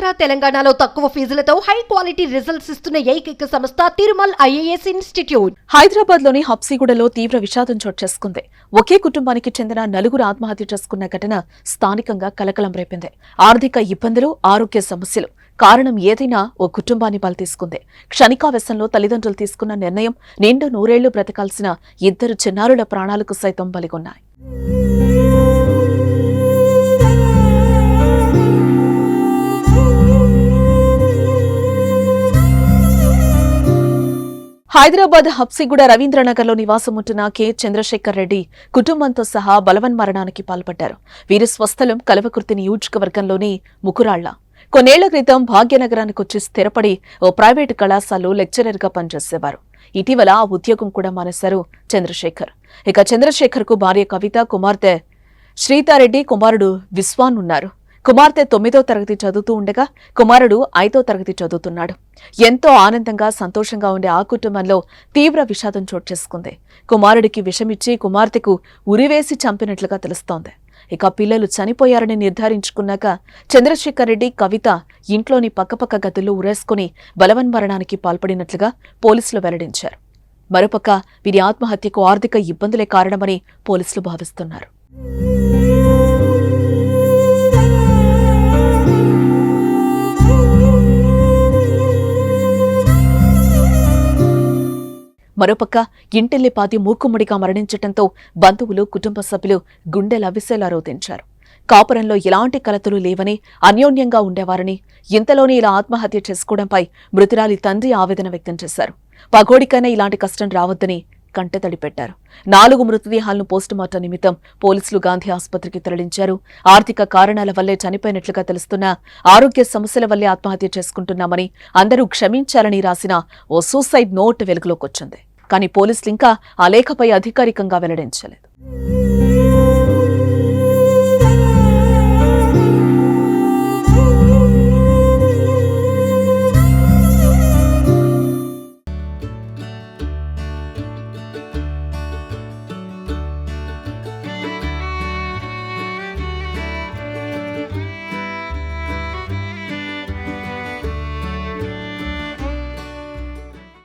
ఆంధ్ర తెలంగాణలో తక్కువ ఫీజులతో high quality results ఇస్తున్న ఏకైక సంస్థ తిరుమల్ ఐఏఎస్ ఇన్స్టిట్యూట్. హైదరాబాద్ లోని హబ్సిగూడలో తీవ్ర విషాదం చోటు చేసుకుంది. ఒకే కుటుంబానికి చెందిన నలుగురు ఆత్మహత్య చేసుకున్న ఘటన స్థానికంగా కలకలం రేపింది. ఆర్థిక ఇబ్బందులు, ఆరోగ్య సమస్యలు కారణం ఏదైనా ఓ కుటుంబాన్ని బలి తీసుకుంది. క్షణికావేశంలో తల్లిదండ్రులు తీసుకున్న నిర్ణయం నిండు నూరేళ్లు బ్రతకాల్సిన ఇద్దరు చిన్నారుల ప్రాణాలకు సైతం బలిగొన్నాయి. హైదరాబాద్ హబ్సిగూడ రవీంద్రనగర్లో నివాసం ఉంటున్న కె చంద్రశేఖర్ రెడ్డి కుటుంబంతో సహా బలవన్మరణానికి పాల్పడ్డారు. వీరి స్వస్థలం కల్వకుర్తి నియోజకవర్గంలోని ముకురాళ్ల. కొన్నేళ్ల క్రితం భాగ్యనగరానికి వచ్చి స్థిరపడి ఓ ప్రైవేటు కళాశాలలో లెక్చరర్గా పనిచేసేవారు. ఇటీవల ఆ ఉద్యోగం కూడా మానేశారు చంద్రశేఖర్. ఇక చంద్రశేఖర్ కు భార్య కవిత, కుమార్తె శ్రీతారెడ్డి, కుమారుడు విశ్వాన్ ఉన్నారు. కుమార్తె 9వ తరగతి చదువుతూ ఉండగా కుమారుడు 5వ తరగతి చదువుతున్నాడు. ఎంతో ఆనందంగా, సంతోషంగా ఉండే ఆ కుటుంబంలో తీవ్ర విషాదం చోటు చేసుకుంది. కుమారుడికి విషమిచ్చి కుమార్తెకు ఉరివేసి చంపినట్లుగా తెలుస్తోంది. ఇక పిల్లలు చనిపోయారని నిర్ధారించుకున్నాక చంద్రశేఖర్ రెడ్డి, కవిత ఇంట్లోని పక్కపక్క గదుల్లో ఉరేసుకుని బలవన్మరణానికి పాల్పడినట్లుగా పోలీసులు వెల్లడించారు. మరోపక్క వీరి ఆత్మహత్యకు ఆర్థిక ఇబ్బందులే కారణమని పోలీసులు భావిస్తున్నారు. మరోపక్క ఇంటిల్లిపాది మూకుమ్మడిగా మరణించటంతో బంధువులు, కుటుంబ సభ్యులు గుండెలవిసేలా రోధించారు. కాపురంలో ఎలాంటి కలతలు లేవని, అన్యోన్యంగా ఉండేవారని, ఇంతలోనే ఇలా ఆత్మహత్య చేసుకోవడంపై మృతురాలి తండ్రి ఆవేదన వ్యక్తం చేశారు. పగోడికైనా ఇలాంటి కష్టం రావద్దని కంటతడి పెట్టారు. 4 మృతదేహాలను పోస్టుమార్టం నిమిత్తం పోలీసులు గాంధీ ఆసుపత్రికి తరలించారు. ఆర్థిక కారణాల వల్లే చనిపోయినట్లుగా తెలుస్తున్న, ఆరోగ్య సమస్యల వల్లే ఆత్మహత్య చేసుకుంటున్నామని, అందరూ క్షమించాలని రాసిన ఓ సూసైడ్ నోట్ వెలుగులోకొచ్చింది. కానీ పోలీసులు ఇంకా ఆ లేఖపై అధికారికంగా వెల్లడించలేదు.